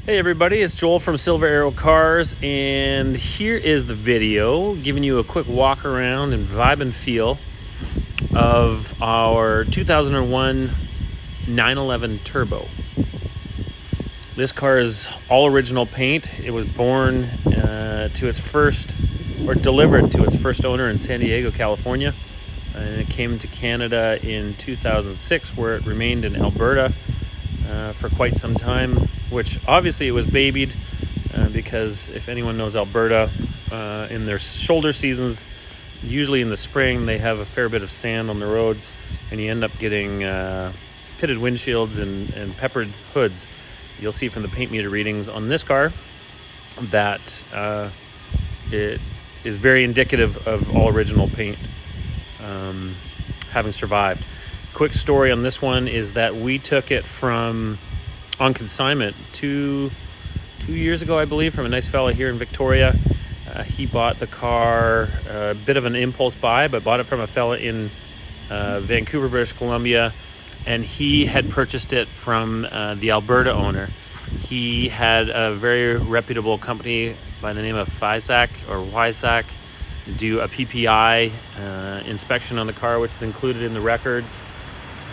Hey everybody, it's Joel from Silver Arrow Cars, and here is the video giving you a quick walk around and vibe and feel of our 2001 911 Turbo. This car is all original paint. It was born to its first, or delivered to its first owner in San Diego, California. And it came to Canada in 2006, where it remained in Alberta for quite some time, which obviously it was babied because if anyone knows Alberta, in their shoulder seasons, usually in the spring, they have a fair bit of sand on the roads, and you end up getting pitted windshields and peppered hoods. You'll see from the paint meter readings on this car that it is very indicative of all original paint having survived. Quick story on this one is that we took it from on consignment two years ago, I believe, from a nice fella here in Victoria. He bought the car, a bit of an impulse buy, but bought it from a fella in Vancouver, British Columbia, and he had purchased it from the Alberta owner. He had a very reputable company by the name of Wysack do a PPI inspection on the car, which is included in the records.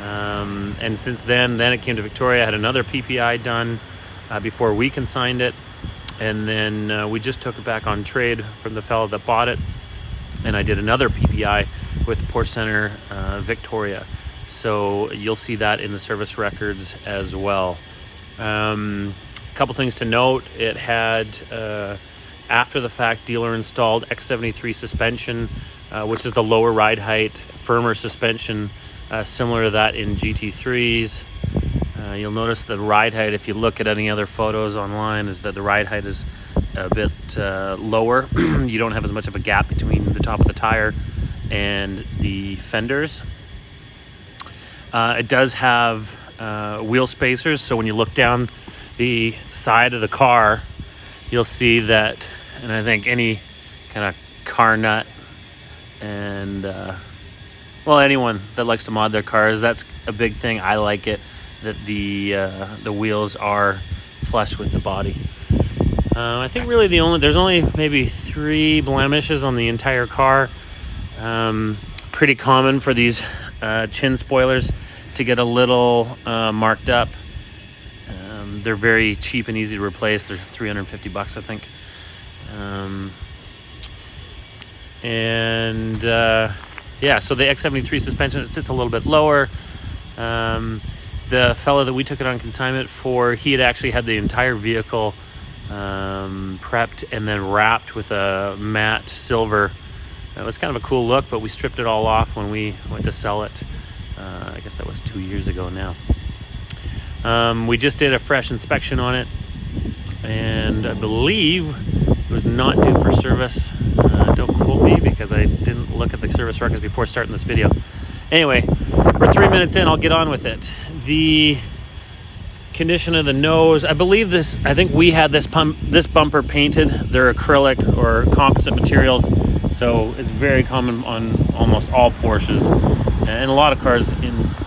And since then it came to Victoria, had another PPI done before we consigned it, and then we just took it back on trade from the fellow that bought it, and I did another PPI with Porsche Center Victoria, so you'll see that in the service records as well. A couple things to note: it had after the fact dealer installed X73 suspension, which is the lower ride height, firmer suspension, similar to that in GT3s. You'll notice the ride height, if you look at any other photos online, is that the ride height is a bit lower. You don't have as much of a gap between the top of the tire and the fenders. It does have wheel spacers, so when you look down the side of the car, you'll see that, and I think any kind of car nut and anyone that likes to mod their cars, that's a big thing. I like it that the wheels are flush with the body. I think really there's only maybe 3 blemishes on the entire car. Pretty common for these chin spoilers to get a little marked up. They're very cheap and easy to replace. They're $350, I think. So the X73 suspension, it sits a little bit lower. The fellow that we took it on consignment for, he had actually had the entire vehicle prepped and then wrapped with a matte silver. It was kind of a cool look, but we stripped it all off when we went to sell it. I guess that was 2 years ago now. We just did a fresh inspection on it, and I believe it was not due for service. Don't quote me because I didn't look at the service records before starting this video. Anyway, we're 3 minutes in. I'll get on with it. The condition of the nose, I think we had this bumper painted. They're acrylic or composite materials, so it's very common on almost all Porsches, and a lot of cars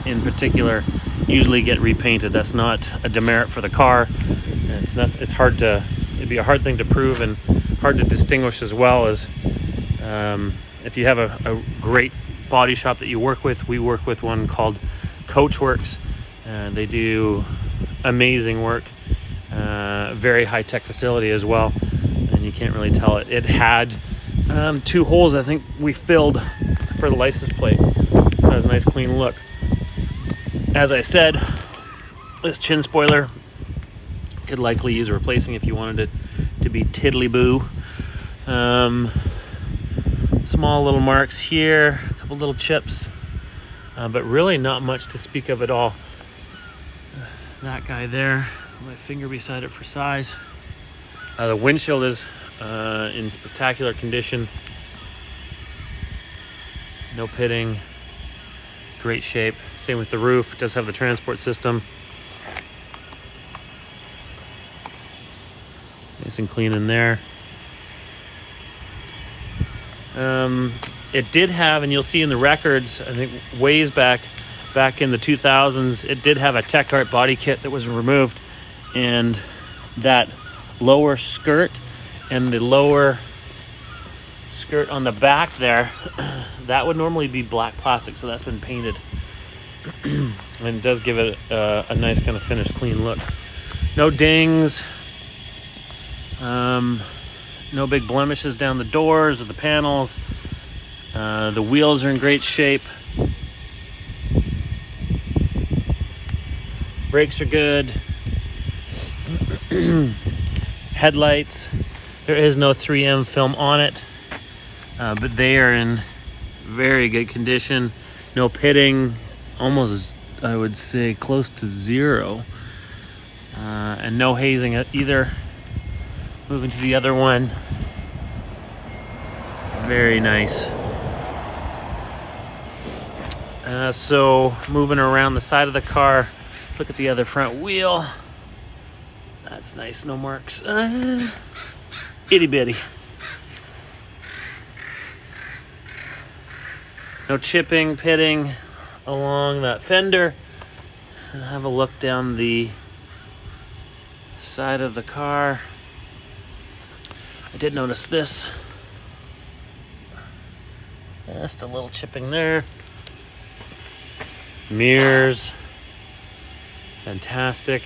in particular usually get repainted. That's not a demerit for the car. It'd be a hard thing to prove and hard to distinguish, as well as if you have a great body shop that you work with. We work with one called Coachworks, and they do amazing work. Very high-tech facility as well, and you can't really tell it. It had 2 holes, I think, we filled for the license plate, so it has a nice clean look. As I said, this chin spoiler could likely use replacing if you wanted it to be tiddly-boo. Small little marks here, a couple little chips, but really not much to speak of at all. That guy there, my finger beside it for size. The windshield is in spectacular condition. No pitting, great shape. Same with the roof. It does have the transport system. Nice and clean in there. It did have, and you'll see in the records, I think ways back in the 2000s, it did have a Tech Art body kit that was removed, and that lower skirt and the lower skirt on the back there, that would normally be black plastic, so that's been painted. And it does give it a nice kind of finished, clean look. No dings, no big blemishes down the doors or the panels. The wheels are in great shape. Brakes are good. Headlights, there is no 3M film on it, but they are in very good condition. No pitting, almost, I would say, close to zero. And no hazing either. Moving to the other one. Very nice. So moving around the side of the car, let's look at the other front wheel. That's nice, no marks. Itty bitty. No chipping, pitting along that fender. And have a look down the side of the car. I did notice this. Just a little chipping there. Mirrors. Fantastic.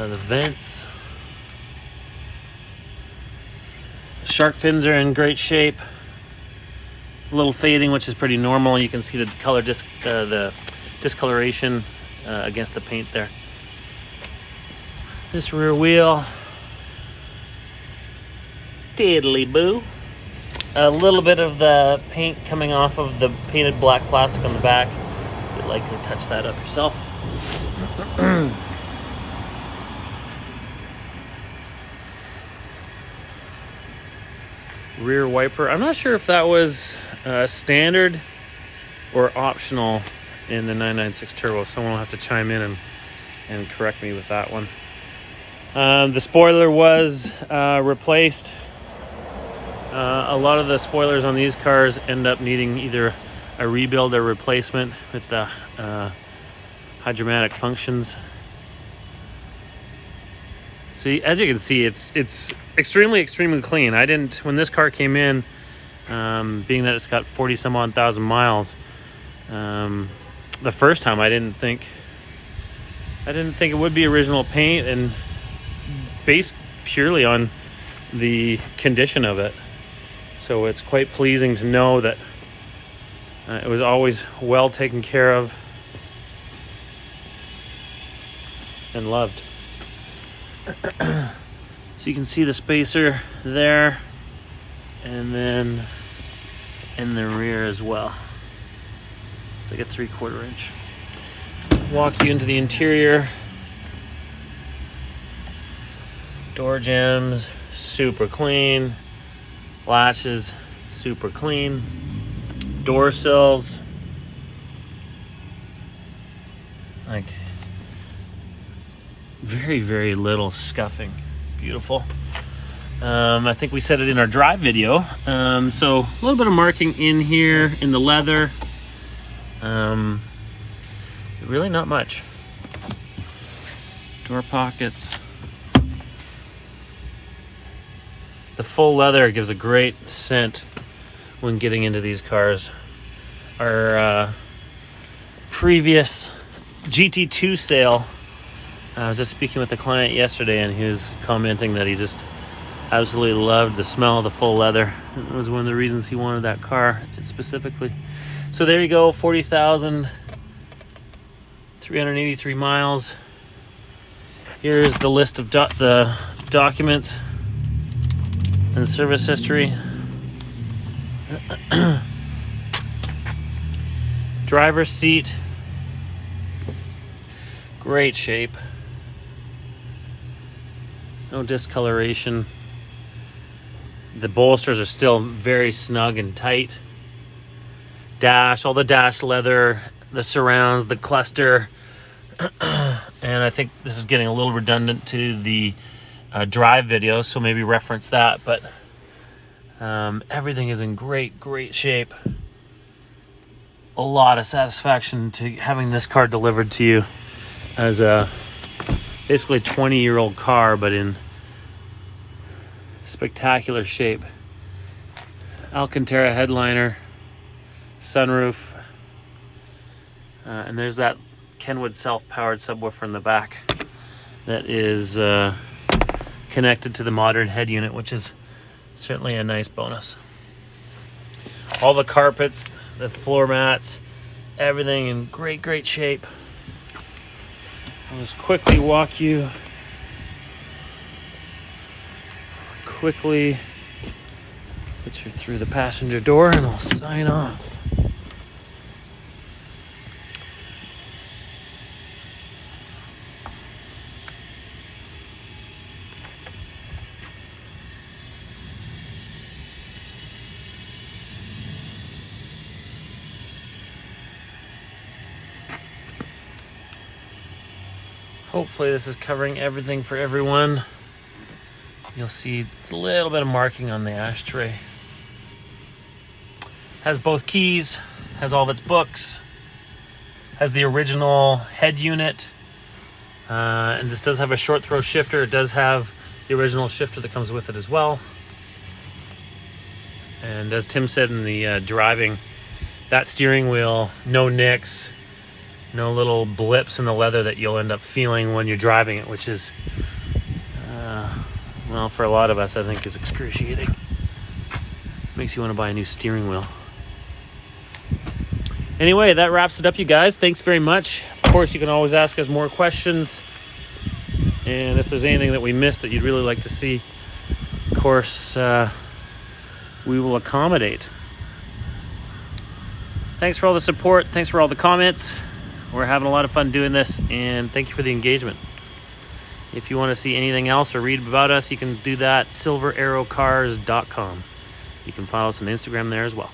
The vents. The shark fins are in great shape. A little fading, which is pretty normal. You can see the color the discoloration against the paint there. This rear wheel, diddly boo. A little bit of the paint coming off of the painted black plastic on the back. You'd likely touch that up yourself. Rear wiper. I'm not sure if that was standard or optional in the 996 Turbo. Someone will have to chime in and correct me with that one. The spoiler was replaced. A lot of the spoilers on these cars end up needing either a rebuild or replacement with the hydromatic functions. So as you can see, it's extremely clean. When this car came in, being that it's got 40 some odd thousand miles, the first time I didn't think it would be original paint, and based purely on the condition of it. So it's quite pleasing to know that it was always well taken care of and loved. So you can see the spacer there, and then in the rear as well. It's like a 3/4 inch. Walk you into the interior. Door jambs, super clean. Latches, super clean. Door sills, like very little scuffing. Beautiful. I think we said it in our drive video. So a little bit of marking in here in the leather. Really not much. Door pockets. The full leather gives a great scent when getting into these cars. Our previous GT2 sale, I was just speaking with a client yesterday, and he was commenting that he just absolutely loved the smell of the full leather. It was one of the reasons he wanted that car specifically. So there you go, 40,383 miles. Here's the list of the documents and service history. Driver's seat, great shape. No discoloration. The bolsters are still very snug and tight. Dash, all the dash leather, the surrounds, the cluster. And I think this is getting a little redundant to the drive video, so maybe reference that. But everything is in great shape. a lot of satisfaction to having this car delivered to you as a basically 20-year-old car, but in spectacular shape. Alcantara headliner, sunroof, and there's that Kenwood self-powered subwoofer in the back that is connected to the modern head unit, which is certainly a nice bonus. All the carpets, the floor mats, everything in great shape. I'll just quickly walk you put you through the passenger door and I'll sign off. Hopefully this is covering everything for everyone. You'll see a little bit of marking on the ashtray. Has both keys, has all of its books, has the original head unit, and this does have a short throw shifter. It does have the original shifter that comes with it as well. And as Tim said in the driving, that steering wheel, no nicks, no little blips in the leather that you'll end up feeling when you're driving it, which is, well, for a lot of us, I think is excruciating. Makes you want to buy a new steering wheel. Anyway, that wraps it up, you guys. Thanks very much. Of course, you can always ask us more questions. And if there's anything that we missed that you'd really like to see, of course, we will accommodate. Thanks for all the support. Thanks for all the comments. We're having a lot of fun doing this, and thank you for the engagement. If you want to see anything else or read about us, you can do that at silverarrowcars.com. You can follow us on Instagram there as well.